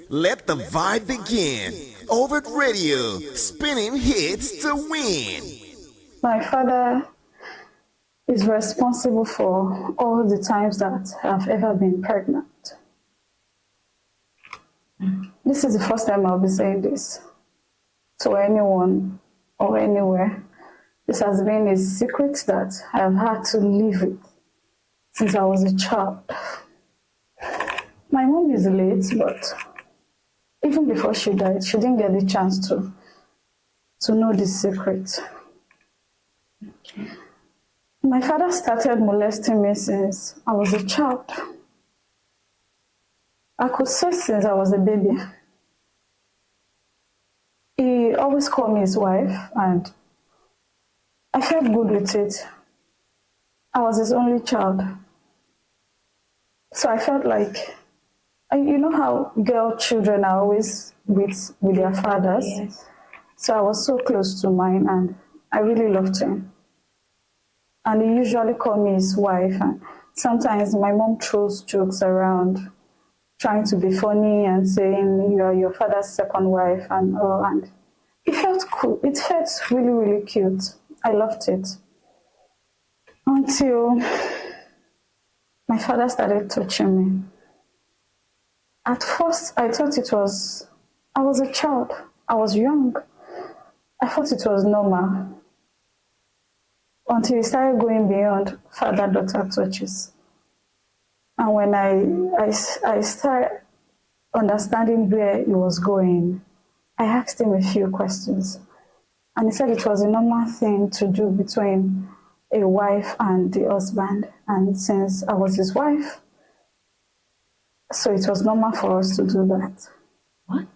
Let the vibe begin. Overt Radio, spinning hits to win. My father is responsible for all the times that I've ever been pregnant. This is the first time I'll be saying this to anyone or anywhere. This has been a secret that I've had to live with since I was a child. My mom is late, but even before she died, she didn't get the chance to know the secret. Okay. My father started molesting me since I was a child. I could say since I was a baby. He always called me his wife, and I felt good with it. I was his only child. So I felt like, you know how girl children are always with their fathers? Yes. So I was so close to mine, and I really loved him. And he usually called me his wife, and sometimes my mom throws jokes around, trying to be funny and saying, you are your father's second wife and all. And it felt cool. It felt really, really cute. I loved it. Until my father started touching me. At first, I thought I was a child. I was young. I thought it was normal. Until he started going beyond father-daughter touches. And when I started understanding where he was going, I asked him a few questions. And he said it was a normal thing to do between a wife and the husband. And since I was his wife, so it was normal for us to do that. What?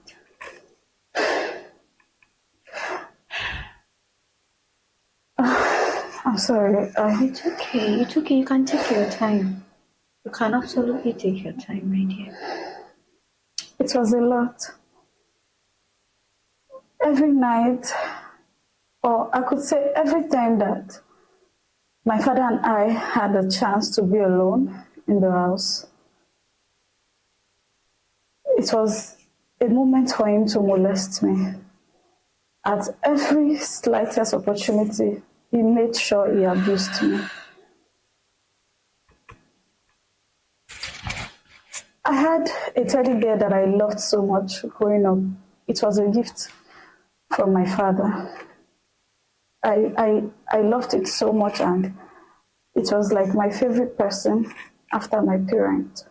I'm sorry. It's okay. It's okay. You can take your time. You can absolutely take your time, my dear. It was a lot. Every night, or I could say every time that my father and I had a chance to be alone in the house, it was a moment for him to molest me. At every slightest opportunity, he made sure he abused me. I had a teddy bear that I loved so much growing up. It was a gift from my father. I loved it so much, and it was like my favorite person after my parent.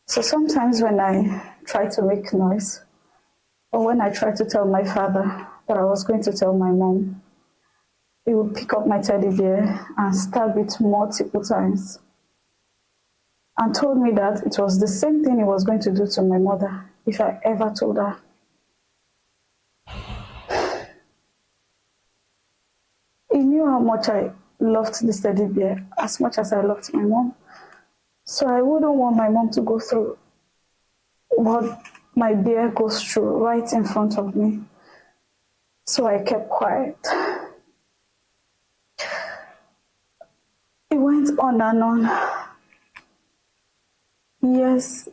So sometimes when I try to make noise, or when I try to tell my father that I was going to tell my mom, he would pick up my teddy bear and stab it multiple times, and told me that it was the same thing he was going to do to my mother if I ever told her. He knew how much I loved this teddy bear, as much as I loved my mom. So I wouldn't want my mom to go through what my bear goes through right in front of me. So I kept quiet. It went on and on. Years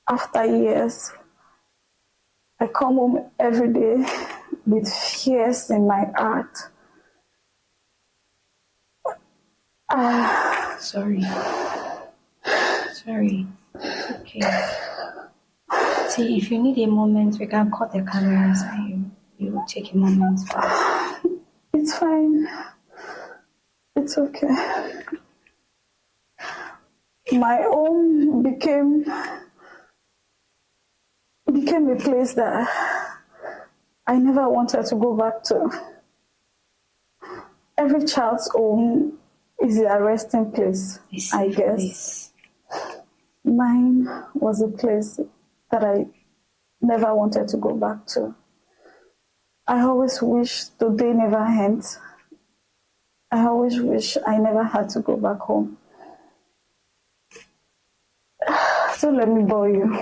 after years, I come home every day with fears in my heart. Sorry. It's okay. See, if you need a moment, we can cut the cameras and you will take a moment. It's fine. It's okay. My home became a place that I never wanted to go back to. Every child's home is their resting place, I guess. Mine was a place that I never wanted to go back to. I always wish the day never ends. I always wish I never had to go back home. Don't let me bore you.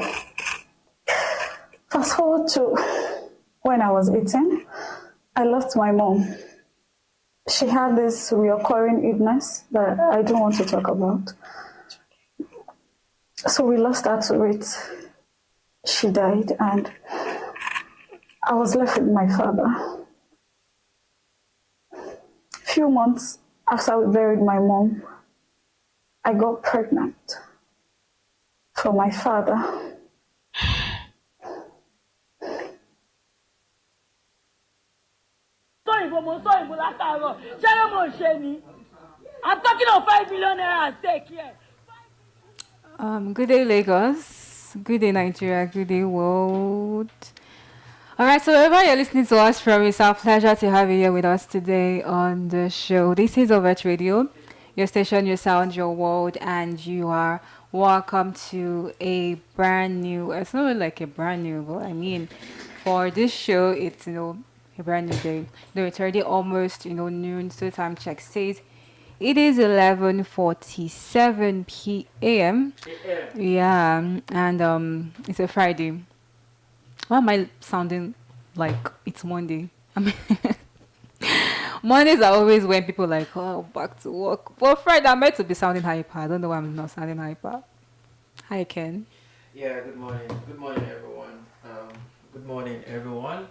Fast forward to when I was 18, I lost my mom. She had this recurring illness that I don't want to talk about. So we lost her to it. she died, and I was left with my father. Few months after we buried my mom, I got pregnant for my father. I'm talking of 5 million naira at stake here. Good day, Lagos. Good day, Nigeria. Good day, world. All right, so wherever you're listening to us from, it's our pleasure to have you here with us today on the show. This is Overt Radio, your station, your sound, your world, and you are welcome to a brand new, it's not really like a brand new, but I mean, for this show, it's, a brand new day. It's already almost, noon, so time check says it is 11:47 p.m. Yeah, and it's a Friday. Why am I sounding like it's Monday? I mean, Mondays are always when people are like, oh, back to work. But Friday, I'm meant to be sounding hyper. I don't know why I'm not sounding hyper. Hi, Ken. Yeah, good morning. Good morning, everyone. Good morning, everyone.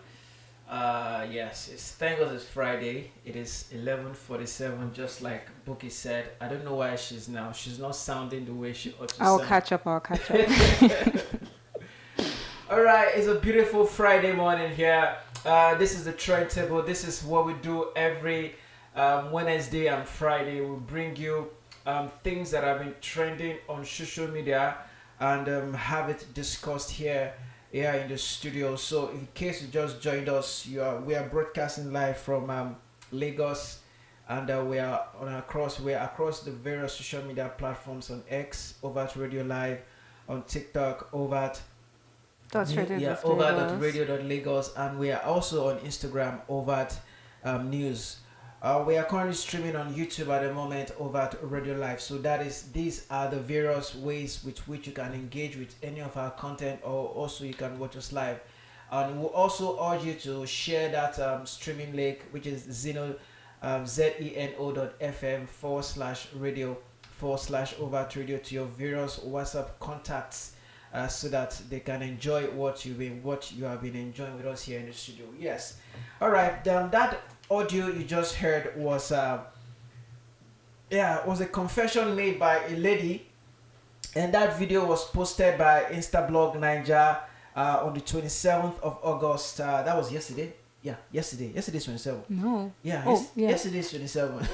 Yes, thank God it's Friday. It is 11:47, just like Bookie said. I don't know why she's not sounding the way she ought to I'll sound. catch up. All right, it's a beautiful Friday morning here. This is the trend table. This is what we do every Wednesday and Friday. We bring you things that have been trending on social media and have it discussed here in the studio. So in case you just joined us, we are broadcasting live from Lagos, and we're across the various social media platforms on X, Overt Radio Live, on TikTok, Overt. Overt.radio.lagos, and we are also on Instagram, Overt News. We are currently streaming on YouTube at the moment, Overt Radio Live. So these are the various ways with which you can engage with any of our content, or also you can watch us live. And we'll also urge you to share that streaming link, which is zeno.fm/radio/Overt Radio, to your various WhatsApp contacts. So that they can enjoy what you have been enjoying with us here in the studio. Yes. All right. That audio you just heard was a confession made by a lady, and that video was posted by Instablog Niger on the 27th of August. That was yesterday. Yeah, yesterday. Yesterday's 27th. No. Yeah. Yesterday's 27th.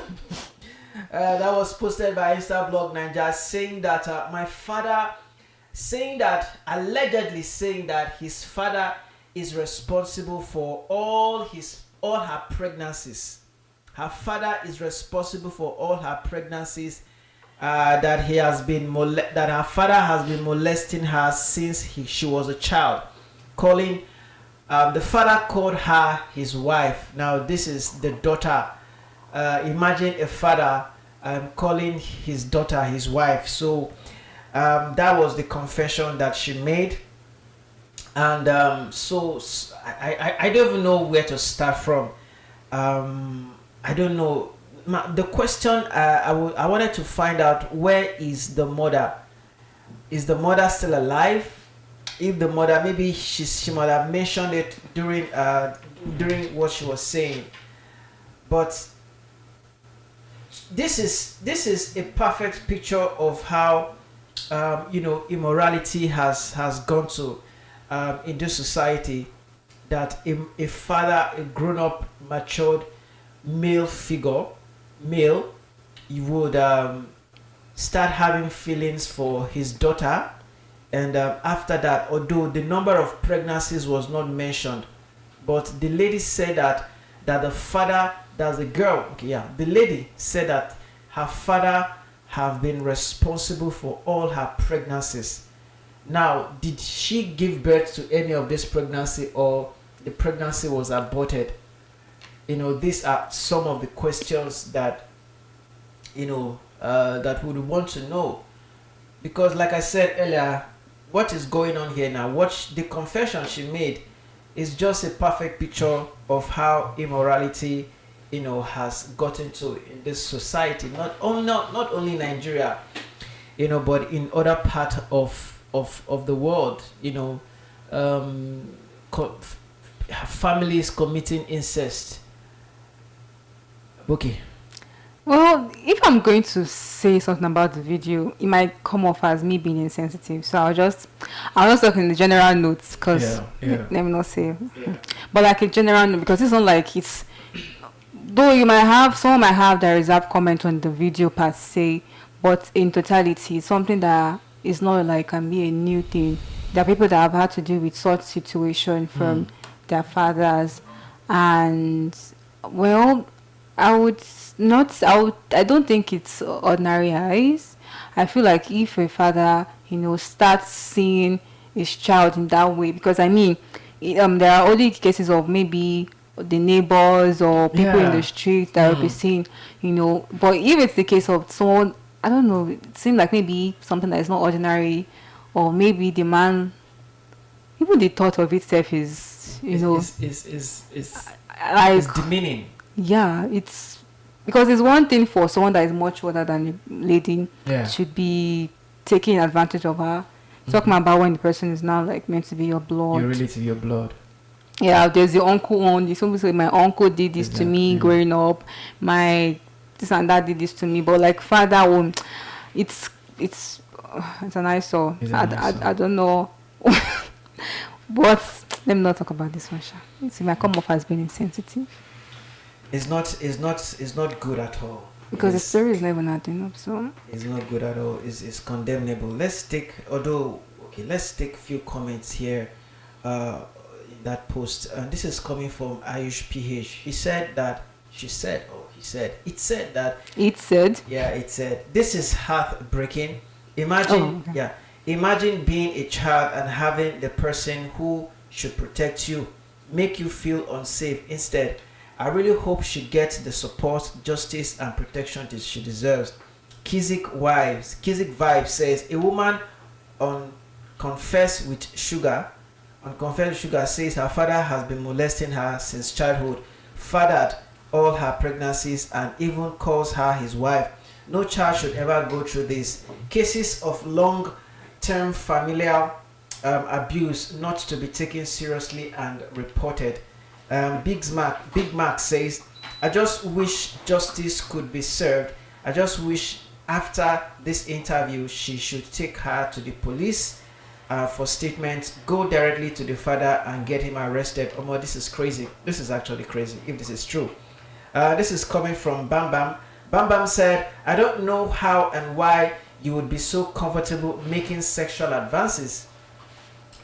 That was posted by Instablog Niger, allegedly saying that his father is responsible for all her pregnancies. Her father is responsible for all her pregnancies. That her father has been molesting her since she was a child. The father called her his wife. Now this is the daughter. Imagine a father calling his daughter his wife. So that was the confession that she made, and so I don't even know where to start from. I don't know. The question I wanted to find out, where is the mother? Is the mother still alive? If the mother, maybe she might have mentioned it during what she was saying, but this is a perfect picture of how immorality has gone to in this society, that a father, a grown-up, matured male, you would start having feelings for his daughter, and after that, although the number of pregnancies was not mentioned, but the lady said that the father, that's the girl, the lady said that her father have been responsible for all her pregnancies. Now, did she give birth to any of this pregnancy, or the pregnancy was aborted? These are some of the questions that that we would want to know, because like I said earlier, what is going on here now, the confession she made is just a perfect picture of how immorality has gotten to in this society, not only Nigeria, but in other part of the world. families committing incest. Okay. Well, if I'm going to say something about the video, it might come off as me being insensitive. So I'll just talk in the general notes because let me not say, but like a general note, because it's not like it's. Though someone might have the reserved comment on the video per se, but in totality, it's something that is not like can be a new thing. There are people that have had to deal with such situation from their fathers, and well, I don't think it's ordinary eyes. I feel like if a father, starts seeing his child in that way, because I mean, there are only cases of maybe the neighbors or people in the street that will be seen, but if it's the case of someone, I don't know, it seems like maybe something that is not ordinary, or maybe the man, even the thought of itself is, like demeaning. Yeah, it's because it's one thing for someone that is much older than the lady to be taking advantage of her. Talking about when the person is now like meant to be your blood. You're really to your blood. Yeah, there's the uncle on. Somebody say my uncle did this to me growing up. My this and that did this to me. But like father, it's an eyesore. I don't know. But let me not talk about this one. It might come off as being insensitive. It's not good at all. Because the story is never adding up, so it's not good at all. It's condemnable. Let's take a few comments here. That post, and this is coming from Ayush PH. It said, this is heartbreaking. Imagine being a child and having the person who should protect you make you feel unsafe instead. I really hope she gets the support, justice, and protection she deserves. Kizik Vibe says, a woman on Confess with Sugar says her father has been molesting her since childhood, fathered all her pregnancies, and even calls her his wife. No child should ever go through this. Cases of long-term familial abuse not to be taken seriously and reported. Big Mac says, I just wish justice could be served. I just wish after this interview she should take her to the police for statement, go directly to the father and get him arrested. This is crazy. This is actually crazy if this is true. This is coming from Bam Bam. Bam Bam said, I don't know how and why you would be so comfortable making sexual advances,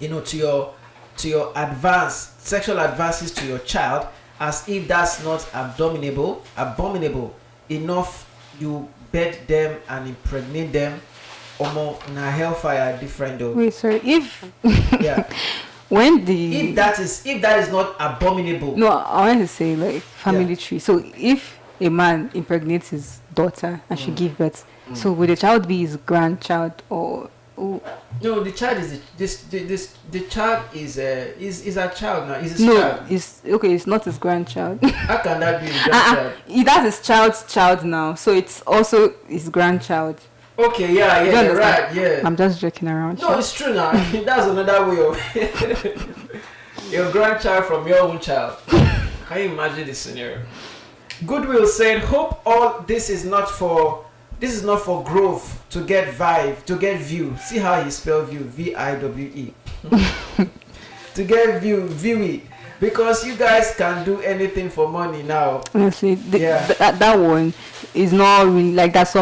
to your sexual advances to your child, as if that's not abominable enough. You bed them and impregnate them. Na hellfire different though. Wait, sorry. If if that is not abominable. No, I want to say like family tree. So if a man impregnates his daughter and she gives birth, so will the child be his grandchild or? No, the child is the child is a child now. Is his child. It's not his grandchild. How can that be his grandchild? That's his child's child now, so it's also his grandchild. Okay, yeah, right, yeah. I'm just joking around. No, it's true now. That's another way of your grandchild from your own child. Can you imagine this scenario? Goodwill said, hope all this is not for growth to get view. See how he spelled view, VIWE. To get view, because you guys can do anything for money now. Honestly, that one is not really like there's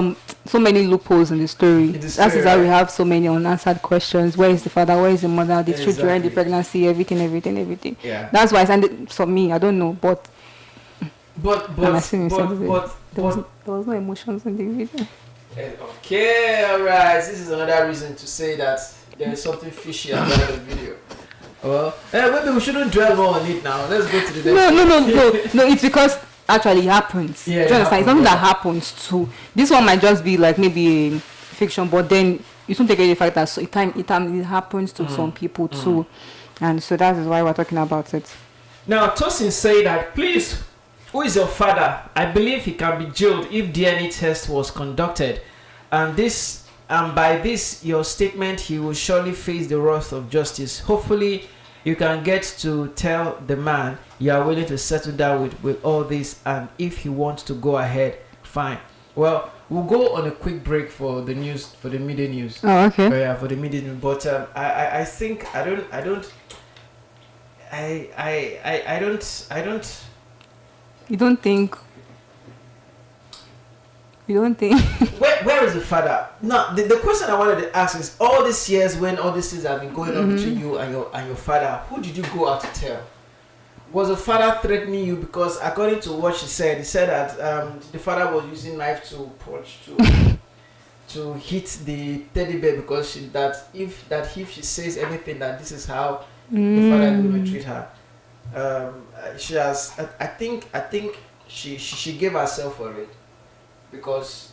so many loopholes in the story. That is why we have so many unanswered questions. Where is the father? Where is the mother? The truth during the pregnancy? Everything. Yeah. That's why I sent for me. I don't know, but there was no emotions in the video. Okay, alright. This is another reason to say that there is something fishy about the video. Well, maybe we shouldn't dwell more on it now. Let's go to the next. No. It's because actually it happens. Yeah, it's something that happens too. This one might just be like maybe a fiction, but then you don't take away the fact that it happens to some people too, and so that is why we're talking about it. Now, Tosin say that, please, who is your father? I believe he can be jailed if DNA test was conducted, and by this your statement, he will surely face the wrath of justice. Hopefully, you can get to tell the man you are willing to settle down with all this, and if he wants to go ahead, fine. Well, we'll go on a quick break for the news, for the media news. Oh, okay. Yeah, for the media news. But I think I don't. You don't think? Where is the father? No, the question I wanted to ask is, all these years when all these things have been going on between you and your father, who did you go out to tell? Was the father threatening you? Because according to what he said that the father was using knife to punch to hit the teddy bear, because if she says anything, that this is how the father is going to treat her. She has. I think she gave herself for it, because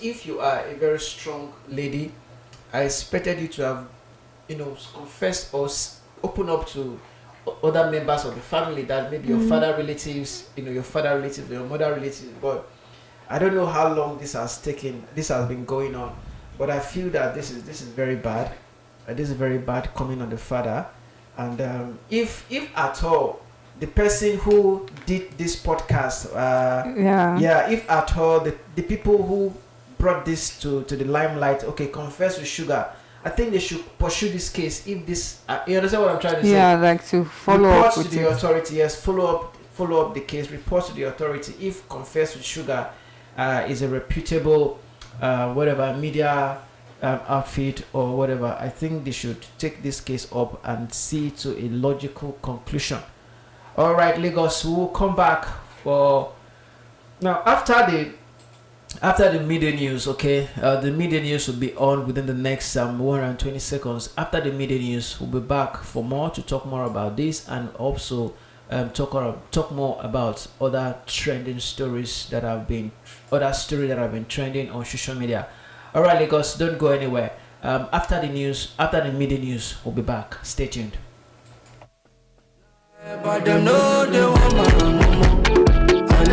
if you are a very strong lady, I expected you to have, confessed or open up to other members of the family, that maybe your father relatives, your mother relatives. But I don't know how long this has been going on, but I feel that this is very bad. This is very bad coming on the father. And if at all the person who did this podcast, if at all the people who brought this to the limelight, okay, confess with sugar, I think they should pursue this case. If this, you understand what I'm trying to say? Yeah, like to follow up with to the authority. Yes, follow up the case. Report to the authority. If confess with sugar is a reputable media outfit or whatever, I think they should take this case up and see to a logical conclusion. All right, Lagos, we'll come back for now after the media news. Okay, the media news will be on within the next 120 seconds. After the media news, we'll be back for more to talk more about this, and also talk more about other trending stories that have been trending on social media. All right, Lagos, don't go anywhere. After the media news, we'll be back. Stay tuned. But them know they want my